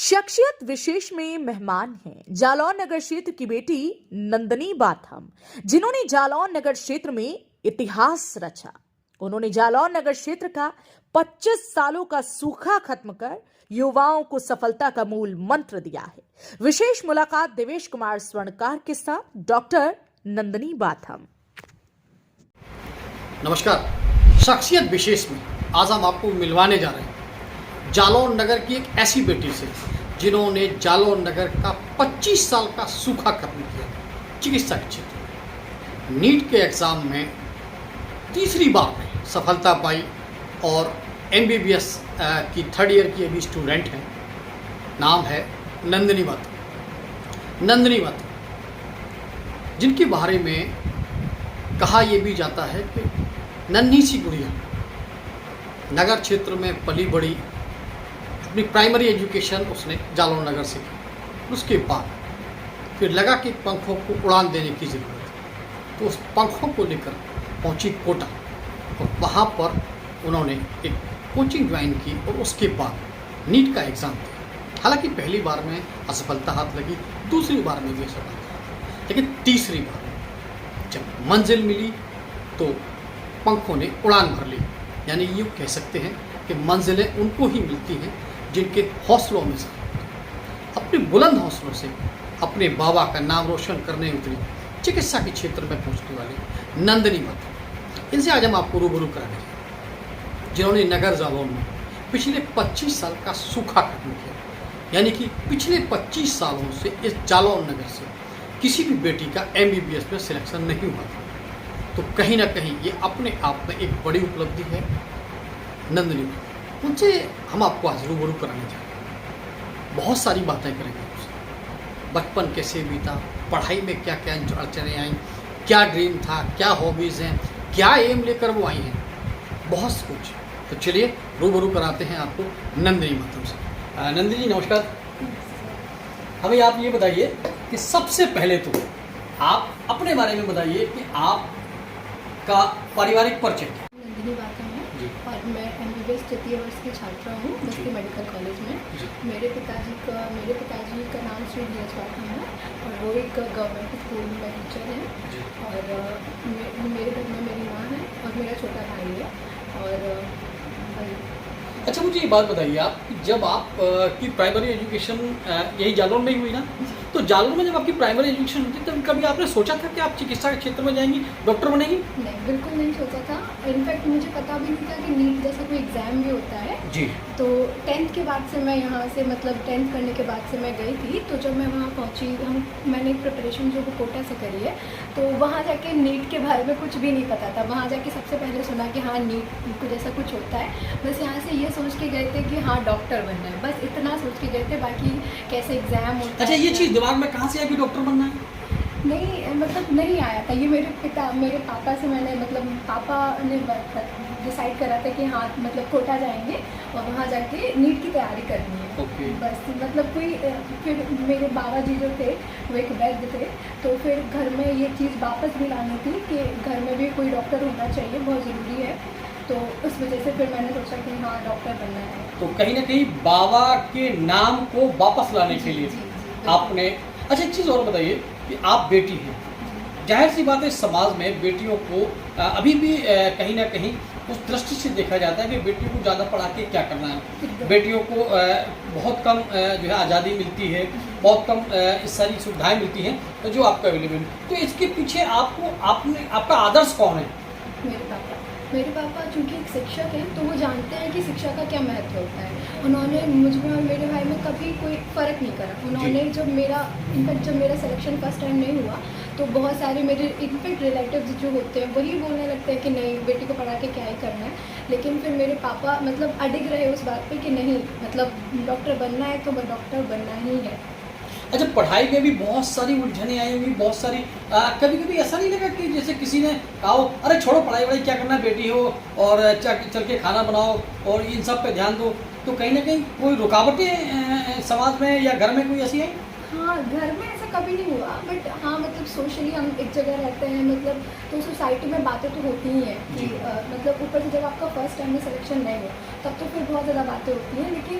शख्सियत विशेष में मेहमान हैं जालौन नगर क्षेत्र की बेटी नंदनी बाथम, जिन्होंने जालौन नगर क्षेत्र में इतिहास रचा। उन्होंने जालौन नगर क्षेत्र का 25 सालों का सूखा खत्म कर युवाओं को सफलता का मूल मंत्र दिया है। विशेष मुलाकात देवेश कुमार स्वर्णकार के साथ डॉक्टर नंदनी बाथम। नमस्कार। शख्सियत विशेष में आज हम आपको मिलवाने जा रहे हैं जालौन नगर की एक ऐसी बेटी से जिन्होंने जालौन नगर का 25 साल का सूखा खत्म किया चिकित्सा के क्षेत्र में। नीट के एग्ज़ाम में तीसरी बार में सफलता पाई और MBBS की 3rd ईयर की अभी स्टूडेंट हैं। नाम है नंदनी बाथम, जिनके बारे में कहा यह भी जाता है कि नन्ही सी गुड़िया नगर क्षेत्र में पली बड़ी, अपनी प्राइमरी एजुकेशन उसने जालौन नगर से की। उसके बाद फिर लगा कि पंखों को उड़ान देने की ज़रूरत है, तो उस पंखों को लेकर पहुंची कोटा और वहाँ पर उन्होंने एक कोचिंग ज्वाइन की और उसके बाद नीट का एग्ज़ाम दिया। हालांकि पहली बार में असफलता हाथ लगी, दूसरी बार में भी असफलता, लेकिन तीसरी बार जब मंजिल मिली तो पंखों ने उड़ान भर ली। यानी ये कह सकते हैं कि मंजिलें उनको ही मिलती हैं जिनके हौसलों में से अपने बुलंद हौसलों से अपने बाबा का नाम रोशन करने उतरी चिकित्सा के क्षेत्र में पहुंचने वाली नंदनी बाथम। इनसे आज हम आपको रूबरू कराएंगे, जिन्होंने नगर जालौन में पिछले 25 साल का सूखा खत्म किया। यानी कि पिछले 25 सालों से इस जालौन नगर से किसी भी बेटी का MBBS में सिलेक्शन नहीं हुआ था। तो कहीं ना कहीं ये अपने आप में एक बड़ी उपलब्धि है नंदनी बाथम। उनसे हम आपको आज रूबरू कराने जा रहे हैं। बहुत सारी बातें करेंगे उनसे। बचपन कैसे बीता, पढ़ाई में क्या क्या अड़चनें आई, क्या ड्रीम था, क्या हॉबीज़ हैं, क्या एम लेकर वो आई हैं, बहुत कुछ। तो चलिए रूबरू कराते हैं आपको नंदनी बाथम से। नंदनी जी नमस्कार। हमें आप ये बताइए कि सबसे पहले तो आप अपने बारे में बताइए कि आपका पारिवारिक परिचय। नंदनी बाथम है और मैं MBBS 3य वर्ष की छात्रा हूँ बस्ती मेडिकल कॉलेज में। मेरे पिताजी का नाम श्री डी.एच. बाथम है और वो एक गवर्नमेंट स्कूल में टीचर हैं। और मेरे घर में मेरी माँ है और मेरा छोटा भाई है। और अच्छा, मुझे ये बात बताइए आप कि जब आप की प्राइमरी एजुकेशन यही जालौन में ही हुई ना, तो जालौन में जब आपकी प्राइमरी एजुकेशन हुई तब कभी आपने सोचा था कि आप चिकित्सा के क्षेत्र में जाएंगी, डॉक्टर बनेंगी? नहीं, बिल्कुल नहीं सोचा था। इनफैक्ट मुझे पता भी नहीं था कि नीट जैसा कोई एग्ज़ाम भी होता है जी। तो 10th के बाद से मैं यहाँ से 10th करने के बाद से मैं गई थी। तो जब मैं वहाँ पहुँची, मैंने प्रिपरेशन जो कोटा से करी है, तो वहाँ जाके नीट के बारे में कुछ भी नहीं पता था। वहाँ जाके सबसे पहले सुना कि हाँ नीट जैसा कुछ होता है। बस यहाँ से ये सोच के गए थे कि हाँ डॉक्टर बनना है, बस इतना सोच के गए थे। बाकी कैसे एग्ज़ाम होता है। अच्छा, ये चीज़ दिमाग में कहाँ से आई कि डॉक्टर बनना है? नहीं, नहीं आया था। ये मेरे पापा से मैंने पापा ने डिसाइड करा था कि हाँ कोटा जाएंगे और वहाँ जाके नीट की तैयारी करनी है। बस फिर मेरे बाबा जी जो थे वो एक वैद्य थे, तो फिर घर में ये चीज़ वापस भी लानी थी कि घर में भी कोई डॉक्टर होना चाहिए, बहुत ज़रूरी है। तो उस वजह से फिर मैंने सोचा कि हाँ डॉक्टर बनना है। तो कहीं ना कहीं बाबा के नाम को वापस लाने के लिए आपने। अच्छा, एक चीज़ और बताइए कि आप बेटी हैं, जाहिर सी बात है समाज में बेटियों को अभी भी कहीं ना कहीं उस दृष्टि से देखा जाता है कि बेटियों को ज़्यादा पढ़ा के क्या करना है। बेटियों को बहुत कम जो है आज़ादी मिलती है, बहुत कम इस सारी सुविधाएं मिलती हैं तो जो आपका अवेलेबल। तो इसके पीछे आपका आदर्श कौन है? मेरे पापा चूँकि एक शिक्षक हैं, तो वो जानते हैं कि शिक्षा का क्या महत्व होता है। उन्होंने मुझ में और मेरे भाई में कभी कोई फ़र्क नहीं करा। उन्होंने जब मेरा सिलेक्शन फर्स्ट टाइम नहीं हुआ, तो बहुत सारे मेरे इनफैक्ट रिलेटिव्स जो होते हैं वही बोलने लगते हैं कि नहीं बेटी को पढ़ा के क्या ही करना है। लेकिन फिर मेरे पापा अडिग रहे उस बात पे कि नहीं डॉक्टर बनना है तो डॉक्टर बनना ही है। अच्छा, पढ़ाई में भी बहुत सारी उलझनें आई होंगी, बहुत सारी कभी कभी ऐसा नहीं लगा कि जैसे किसी ने कहा हो अरे छोड़ो पढ़ाई क्या करना, बेटी हो और चल के खाना बनाओ और इन सब पे ध्यान दो, तो कहीं ना कहीं कोई रुकावटें समाज में या घर में कोई ऐसी आई? हाँ, घर में ऐसा कभी नहीं हुआ, बट हाँ मतलब सोशली हम एक जगह रहते हैं, मतलब तो सोसाइटी में बातें तो होती ही हैं कि मतलब ऊपर से जब आपका फर्स्ट टाइम में सिलेक्शन नहीं हो तब तो फिर बहुत ज़्यादा बातें होती हैं, लेकिन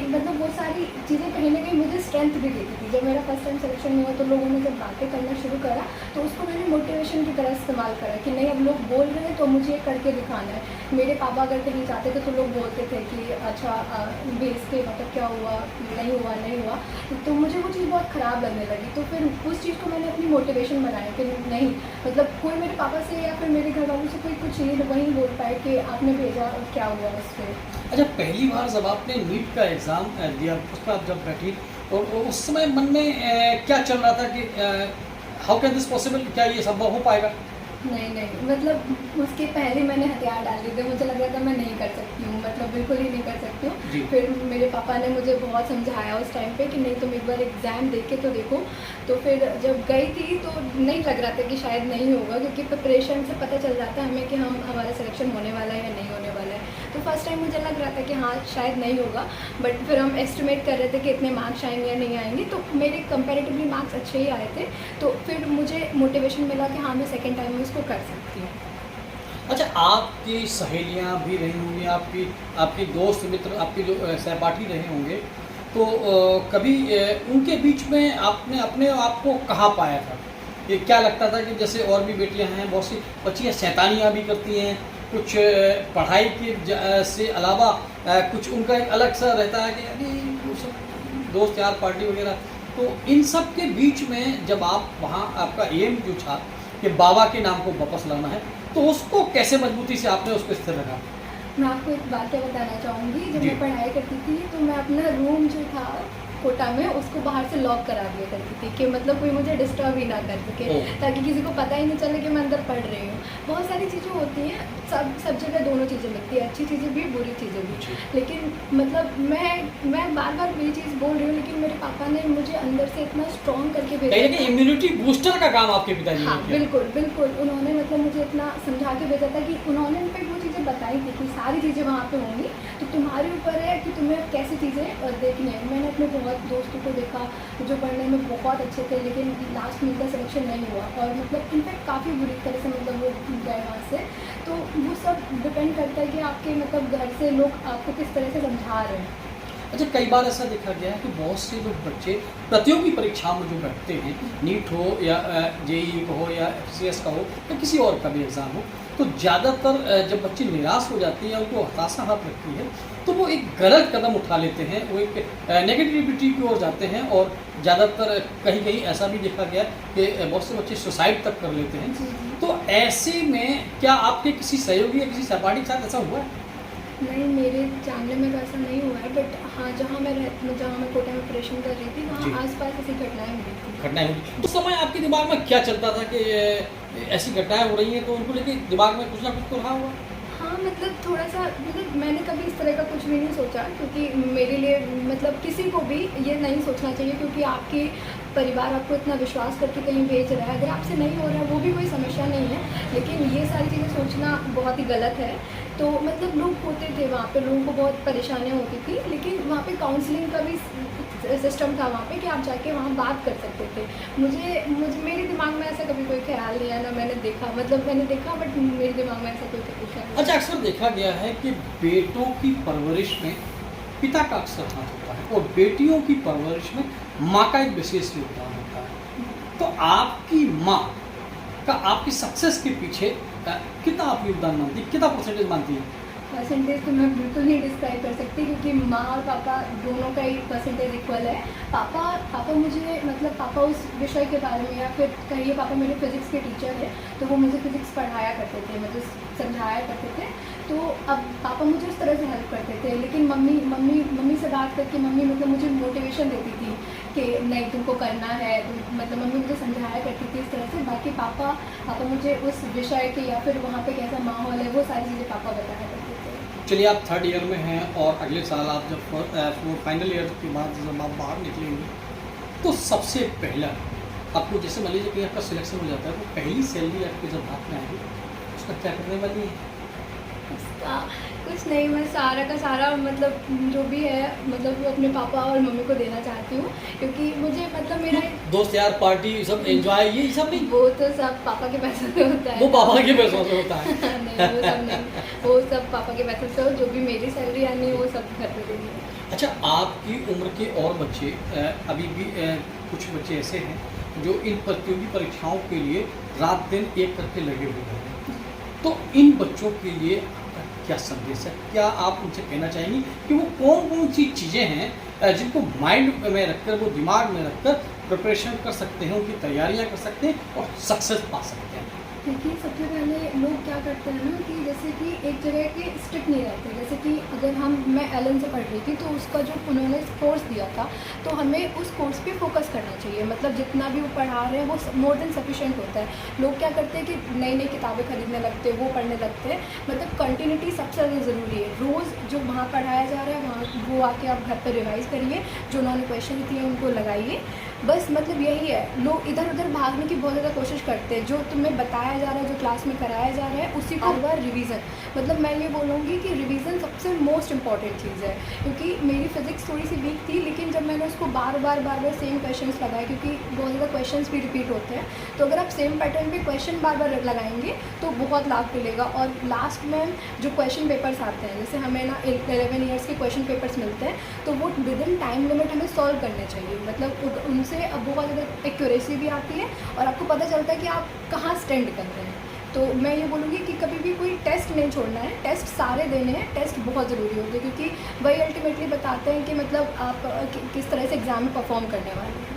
मतलब वो सारी चीज़ें कहीं ना कहीं मुझे स्ट्रेंथ भी देती थी। जब मेरा फर्स्ट टाइम सिलेक्शन नहीं हुआ तो लोगों ने जब बातें करना शुरू करा तो उसको मैंने मोटिवेशन की तरह इस्तेमाल करा कि नहीं, अब लोग बोल रहे हैं तो मुझे ये करके दिखाना है। मेरे पापा अगर कहीं जाते थे तो लोग बोलते थे कि अच्छा बेस के मतलब क्या हुआ, नहीं हुआ, तो मुझे वो चीज़ बहुत ख़राब लगने लगी। तो फिर उस चीज़ को मैंने अपनी मोटिवेशन बनाया कि नहीं, मतलब कोई मेरे पापा से या फिर मेरे घर वालों से कोई कुछ ये वही बोल पाए कि आपने भेजा और क्या हुआ उससे। अच्छा, पहली बार जब आपने नीट का एग्ज़ाम दिया, उस पर आप जब बैठी और उस समय मन में क्या चल रहा था कि हाउ कैन दिस पॉसिबल, क्या ये संभव हो पाएगा? नहीं, मतलब उसके पहले मैंने हथियार डाल दिए थे। मुझे लग रहा था मैं नहीं कर सकती हूँ, मतलब बिल्कुल ही नहीं कर सकती हूँ। फिर मेरे पापा ने मुझे बहुत समझाया उस टाइम पे कि नहीं, तुम एक बार एग्ज़ाम दे के तो देखो। तो फिर जब गई थी तो नहीं लग रहा था कि शायद नहीं होगा, क्योंकि प्रिपरेशन से पता चल जाता है हमें कि हमारा सिलेक्शन होने वाला है या नहीं होने वाला है। तो फर्स्ट टाइम मुझे लग रहा था कि हाँ शायद नहीं होगा, बट फिर हम एस्टिमेट कर रहे थे कि इतने मार्क्स आएंगे या नहीं आएंगे, तो मेरे कंपैरेटिवली मार्क्स अच्छे ही आए थे। तो फिर मुझे मोटिवेशन मिला कि हाँ मैं सेकेंड टाइम में इसको कर सकती हूँ। अच्छा, आपकी सहेलियां भी रही होंगी, आपकी दोस्त मित्र, आपके जो सहपाठी रहे होंगे, तो कभी उनके बीच में आपने अपने आप को कहाँ पाया था? ये क्या लगता था कि जैसे और भी बेटियां हैं, बहुत सी बच्चियाँ शैतानियाँ भी करती हैं, कुछ पढ़ाई के से अलावा कुछ उनका एक अलग सा रहता है कि अरे वो सब दोस्त यार पार्टी वगैरह, तो इन सब के बीच में जब आप वहाँ आपका एम जो था कि बाबा के नाम को वापस लाना है, तो उसको कैसे मजबूती से आपने उसको स्थिर रखा? मैं आपको एक बात बताना चाहूँगी। जब मैं पढ़ाई करती थी तो मैं अपना रूम जो था कोटा में उसको बाहर से लॉक करा दिया करती थी कि मतलब कोई मुझे डिस्टर्ब ही ना कर सके, ताकि किसी को पता ही नहीं चले कि मैं अंदर पढ़ रही हूँ। बहुत सारी चीज़ें होती हैं, सब जगह दोनों चीज़ें मिलती है, अच्छी चीज़ें भी बुरी चीज़ें भी। लेकिन मतलब मैं बार बार ये चीज़ बोल रही हूँ, लेकिन मेरे पापा ने मुझे अंदर से इतना स्ट्रॉन्ग करके भेजा था। इम्यूनिटी बूस्टर का काम आपके पिताजी हाँ ने किया। बिल्कुल उन्होंने मतलब मुझे इतना समझा के भेजा था कि उन्होंने इनफैक्ट वो चीज़ें बताई थी कि सारी चीज़ें वहाँ पे होंगी, तो तुम्हारे ऊपर है कि तुम्हें कैसी चीज़ें देखनी है। मैंने अपने बहुत दोस्तों को देखा जो पढ़ने में बहुत अच्छे थे, लेकिन लास्ट में उनका सिलेक्शन नहीं हुआ और मतलब इनफैक्ट काफ़ी बुरी तरह से मतलब वो गए वहाँ से। तो वो सब डिपेंड करता है कि आपके मतलब घर से लोग आपको किस तरह से समझा रहे हैं। अच्छा, कई बार ऐसा देखा गया है कि बहुत से लोग बच्चे प्रतियोगी परीक्षाओं में जो बैठते हैं, नीट हो या जेईई हो या FCS का हो या किसी और का भी एग्ज़ाम हो, तो ज़्यादातर जब बच्चे निराश हो जाते हैं, उनको हताशा हाथ लगती है, तो वो एक गलत कदम उठा लेते हैं, वो एक नेगेटिविटी की ओर जाते हैं और ज़्यादातर कहीं ऐसा भी देखा गया कि बहुत से बच्चे सुसाइड तक कर लेते हैं। तो ऐसे में क्या आपके किसी सहयोगी या किसी सहपाठी के साथ ऐसा हुआ है? नहीं, मेरे जानने में तो ऐसा नहीं हुआ है, बट हाँ जहाँ मैं कोटा में ऑपरेशन कर रही थी वहाँ आसपास ऐसी घटनाएं हुई थी। घटनाएं हुई तो समय आपके दिमाग में क्या चलता था कि ऐसी घटनाएं हो रही हैं, तो उनको लेके दिमाग में कुछ ना कुछ तो रहा हुआ? हाँ मतलब थोड़ा सा मतलब मैंने कभी इस तरह का कुछ भी नहीं सोचा, क्योंकि मेरे लिए मतलब किसी को भी ये नहीं सोचना चाहिए, क्योंकि आपके परिवार आपको इतना विश्वास करके कहीं भेज रहा है। अगर आपसे नहीं हो रहा है वो भी कोई समस्या नहीं है, लेकिन ये सारी चीज़ें सोचना बहुत ही गलत है। तो मतलब लोग होते थे वहाँ पे, लोगों को बहुत परेशानियाँ होती थी, लेकिन वहाँ पे काउंसलिंग का भी सिस्टम था वहाँ पे कि आप जाके वहाँ बात कर सकते थे। मुझे मेरे दिमाग में ऐसा कभी कोई ख्याल नहीं आया, ना मैंने देखा, मतलब मैंने देखा बट मेरे दिमाग में ऐसा कोई ख्याल नहीं। अच्छा, अक्सर देखा गया है कि बेटों की परवरिश में पिता का अक्सर हाथ होता है और बेटियों की परवरिश में माँ का एक विशेष योगदान होता है। तो आपकी माँ का आपकी सक्सेस के पीछे कितना आप योगदान मानती है, कितना परसेंटेज मानती है? परसेंटेज तो मैं बिल्कुल नहीं डिस्क्राइब कर सकती, क्योंकि माँ और पापा दोनों का ही परसेंटेज इक्वल है। पापा मुझे मतलब पापा उस विषय के बारे में, या फिर कहिए पापा मेरे फिज़िक्स के टीचर हैं, तो वो मुझे फिज़िक्स पढ़ाया करते थे, मतलब समझाया करते थे। तो अब पापा मुझे उस तरह से हेल्प करते थे, लेकिन मम्मी से बात करके मम्मी मतलब मुझे मोटिवेशन देती थी कि नहीं तुमको करना है, मतलब मम्मी मुझे समझाया करती थी इस तरह से। बाकी पापा मुझे उस विषय के या फिर वहाँ पे कैसा माहौल है वो सारी चीज़ें पापा बताया करते थे। चलिए, आप 3rd ईयर में हैं और अगले साल आप जब फाइनल ईयर के बाद जब आप बाहर निकलेंगे, तो सबसे पहला आपको जैसे मान लीजिए कि आपका सिलेक्शन हो जाता है, तो पहली सैलरी आपके जब हाथ में आएगी उसका क्या करने वाली है? उसका कुछ नहीं, मैं सारा का सारा मतलब जो भी है मतलब वो अपने पापा और मम्मी को देना चाहती हूँ, क्योंकि मुझे मतलब मेरा दोस्त यार पार्टी सब एंजॉय ये सब नहीं, वो तो सब पापा के पैसों से होता है। वो पापा के पैसों से होता है। नहीं वो सब नहीं, वो सब पापा के पैसों से, जो भी मेरी सैलरी आनी है वो सब घर पे देनी है। अच्छा, आपकी उम्र के और बच्चे अभी भी कुछ बच्चे ऐसे हैं जो इन प्रतियोगी परीक्षाओं के लिए रात दिन एक करके लगे हुए हैं, तो इन बच्चों के लिए आपका क्या संदेश है? क्या आप उनसे कहना चाहेंगी कि वो कौन कौन सी चीज़ें हैं जिनको माइंड में रखकर, वो दिमाग में रखकर प्रिपरेशन कर सकते हैं, उनकी तैयारियां कर सकते हैं और सक्सेस पा सकते हैं? देखिए, सबसे पहले लोग क्या करते हैं ना कि जैसे कि एक जगह के स्ट्रिक्ट नहीं रहते। जैसे कि अगर मैं एलन से पढ़ रही थी तो उसका जो उन्होंने कोर्स दिया था, तो हमें उस कोर्स पे फोकस करना चाहिए। मतलब जितना भी वो पढ़ा रहे हैं वो मोर देन सफिशिएंट होता है। लोग क्या करते हैं कि नई नई किताबें खरीदने लगते हैं, वो पढ़ने लगते हैं। मतलब कंटिन्यूटी सबसे ज़्यादा ज़रूरी है। रोज़ जो वहाँ पढ़ाया जा रहा है वहाँ वो आके आप घर पर रिवाइज़ करिए, जो उन्होंने क्वेश्चन दिए उनको लगाइए। बस मतलब यही है, लोग इधर उधर भागने की बहुत ज़्यादा कोशिश करते हैं। जो तुम्हें बताया जा रहा है, जो क्लास में कराया जा रहा है, उसी को हर बार रिवीजन। मतलब मैं ये बोलूँगी कि रिवीजन सबसे मोस्ट इंपॉर्टेंट चीज़ है, क्योंकि मेरी फिजिक्स थोड़ी सी वीक थी, लेकिन जब मैंने उसको बार बार सेम क्वेश्चंस लगाए, क्योंकि बहुत ज़्यादा क्वेश्चंस भी रिपीट होते हैं, तो अगर आप सेम पैटर्न पे क्वेश्चन बार बार लगाएंगे तो बहुत लाभ मिलेगा। और लास्ट में जो क्वेश्चन पेपर्स आते हैं, जैसे हमें ना 11 ईयर्स के क्वेश्चन पेपर्स मिलते हैं, तो वो विद इन टाइम लिमिट हमें सॉल्व करने चाहिए। मतलब उनसे अब बहुत ज़्यादा एक्यूरेसी भी आती है और आपको पता चलता है कि आप कहाँ स्टैंड कर रहे हैं। तो मैं ये बोलूँगी कि कभी भी कोई टेस्ट नहीं छोड़ना है, टेस्ट सारे देने हैं। टेस्ट बहुत ज़रूरी होते हैं, क्योंकि वही अल्टीमेटली बताते हैं कि मतलब आप किस तरह से एग्ज़ाम में परफॉर्म करने वाले हैं।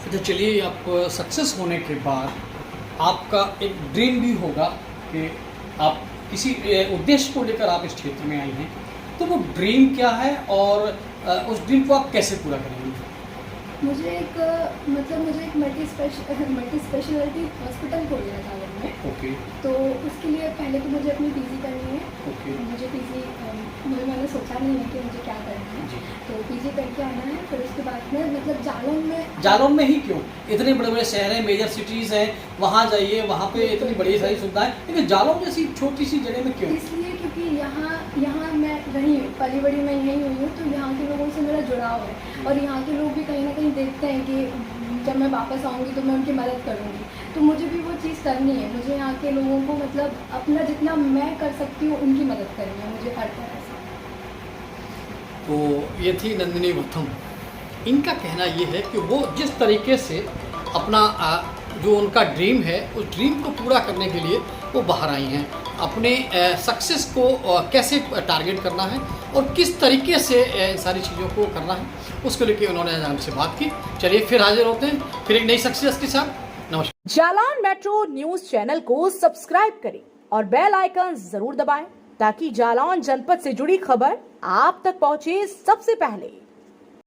अच्छा, चलिए, आप सक्सेस होने के बाद आपका एक ड्रीम भी होगा कि आप किसी उद्देश्य को लेकर आप इस क्षेत्र में आई हैं, तो वो ड्रीम क्या है और उस ड्रीम को आप कैसे पूरा करेंगे? मुझे एक मल्टी स्पेशलिटी हॉस्पिटल खोलना था घर में। ओके। तो उसके लिए पहले तो मुझे अपनी पीजी करनी है। ओके। मुझे पीजी मैंने सोचा नहीं है कि मुझे क्या करना है, जी। तो पीजी करके आना है। फिर उसके बाद में मतलब जालौन में ही क्यों? इतने बड़े बड़े शहर हैं, मेजर सिटीज़ हैं, वहाँ जाइए, वहाँ पे इतनी बड़ी सारी सुविधाएं, लेकिन जालौन जैसी छोटी सी जगह में क्यों? इसलिए क्योंकि यहाँ मैं रही हूँ, पली बड़ी मैं यहीं हुई हूँ, तो यहाँ के लोगों से मेरा जुड़ाव है। और यहाँ के लोग भी कहीं ना कहीं देखते हैं कि जब मैं वापस आऊँगी तो मैं उनकी मदद करूँगी, तो मुझे भी वो चीज़ करनी है। मुझे यहाँ के लोगों को मतलब अपना जितना मैं कर सकती हूँ उनकी मदद करनी है मुझे हर तरह से। तो ये थी नंदिनी वथम। इनका कहना ये है कि वो जिस तरीके से अपना जो उनका ड्रीम है, उस ड्रीम को पूरा करने के लिए वो बाहर आई हैं। अपने सक्सेस को कैसे टारगेट करना है और किस तरीके से सारी चीज़ों को करना है, उसको लेके उन्होंने हमसे बात की। चलिए, फिर हाजिर होते हैं फिर एक नई सक्सेस के साथ। नमस्कार। जालौन मेट्रो न्यूज चैनल को सब्सक्राइब करें और बेल आइकन जरूर दबाएं, ताकि जालौन जनपद से जुड़ी खबर आप तक पहुंचे सबसे पहले।